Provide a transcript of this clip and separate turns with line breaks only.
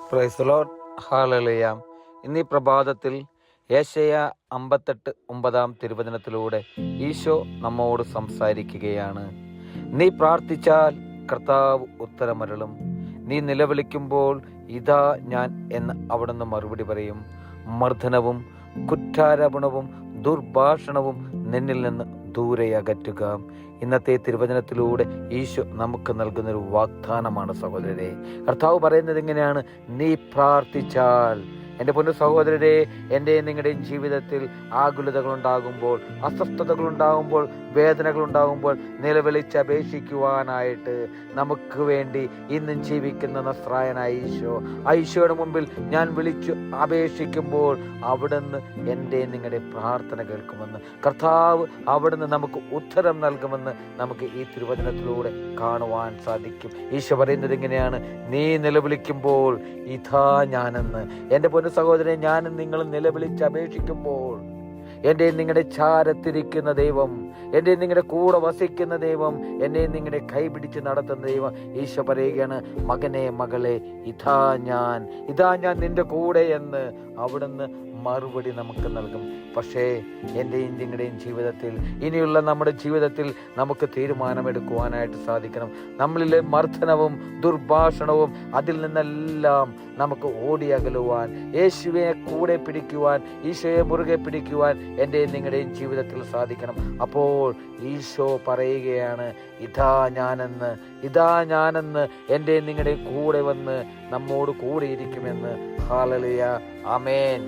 Praise the Lord. Hallelujah. ഇന്നീ പ്രഭാതത്തിൽ യെശയ്യാ 58:9 തിരുവചനത്തിലൂടെ ഈശോ നമ്മോട് സംസാരിക്കുകയാണ്. നീ പ്രാർത്ഥിച്ചാൽ കർത്താവ് ഉത്തരമരുളും. നീ നിലവിളിക്കുമ്പോൾ ഇതാ ഞാൻ എന്ന് അവിടുന്ന് മറുപടി പറയും. മർദ്ദനവും കുറ്റാരോപണവും ദുർഭാഷണവും നിന്നിൽ നിന്ന് ദൂരെ അകറ്റുക. ഇന്നത്തെ തിരുവചനത്തിലൂടെ ഈശോ നമുക്ക് നൽകുന്നൊരു വാഗ്ദാനമാണ് സഹോദരരെ. കർത്താവ് പറയുന്നത് എങ്ങനെയാണ്? നീ പ്രാർത്ഥിച്ചാൽ. എൻ്റെ പൊന്നു സഹോദരരെ, എൻ്റെയും നിങ്ങളുടെയും ജീവിതത്തിൽ ആകുലതകളുണ്ടാകുമ്പോൾ, അസ്വസ്ഥതകളുണ്ടാകുമ്പോൾ, വേദനകളുണ്ടാകുമ്പോൾ നിലവിളിച്ചപേക്ഷിക്കുവാനായിട്ട് നമുക്ക് വേണ്ടി ഇന്നും ജീവിക്കുന്ന നസ്രായനായ ഈശോയുടെ മുമ്പിൽ ഞാൻ വിളിച്ചു അപേക്ഷിക്കുമ്പോൾ അവിടുന്ന് എൻ്റെ നിങ്ങളുടെ പ്രാർത്ഥന കേൾക്കുമെന്ന്, കർത്താവ് അവിടുന്ന് നമുക്ക് ഉത്തരം നൽകുമെന്ന് നമുക്ക് ഈ തിരുവചനത്തിലൂടെ കാണുവാൻ സാധിക്കും. ഈശോ പറയുന്നത് എങ്ങനെയാണ്? നീ നിലവിളിക്കുമ്പോൾ ഇതാ ഞാനെന്ന്. എൻ്റെ പൊന്നു സഹോദരൻ, ഞാനും നിങ്ങളും നിലവിളിച്ച് അപേക്ഷിക്കുമ്പോൾ എൻ്റെ നിങ്ങളുടെ ചാരത്തിരിക്കുന്ന ദൈവം, എൻ്റെ നിങ്ങളുടെ കൂടെ വസിക്കുന്ന ദൈവം, എന്നെ നിങ്ങളുടെ കൈപിടിച്ച് നടത്തുന്ന ദൈവം ഈശോ പറയുകയാണ്, മകനെ മകളെ, ഇതാ ഞാൻ നിന്റെ കൂടെ എന്ന് അവിടുന്ന് മറുപടി നമുക്ക് നൽകും. പക്ഷേ എൻ്റെയും നിങ്ങളുടെയും ജീവിതത്തിൽ, ഇനിയുള്ള നമ്മുടെ ജീവിതത്തിൽ നമുക്ക് തീരുമാനമെടുക്കുവാനായിട്ട് സാധിക്കണം. നമ്മളിലെ മർദ്ദനവും ദുർഭാഷണവും അതിൽ നിന്നെല്ലാം നമുക്ക് ഓടിയകലുവാൻ, യേശുവിനെ കൂടെ പിടിക്കുവാൻ, ഈശോയെ മുറുകെ പിടിക്കുവാൻ എൻ്റെയും നിങ്ങളുടെയും ജീവിതത്തിൽ സാധിക്കണം. അപ്പോൾ ഈശോ പറയുകയാണ്, ഇതാ ഞാനെന്ന് എൻ്റെ നിങ്ങളുടെ കൂടെ വന്ന് നമ്മോട് കൂടെ ഇരിക്കുമെന്ന്. ഹല്ലേലൂയ. ആമേൻ.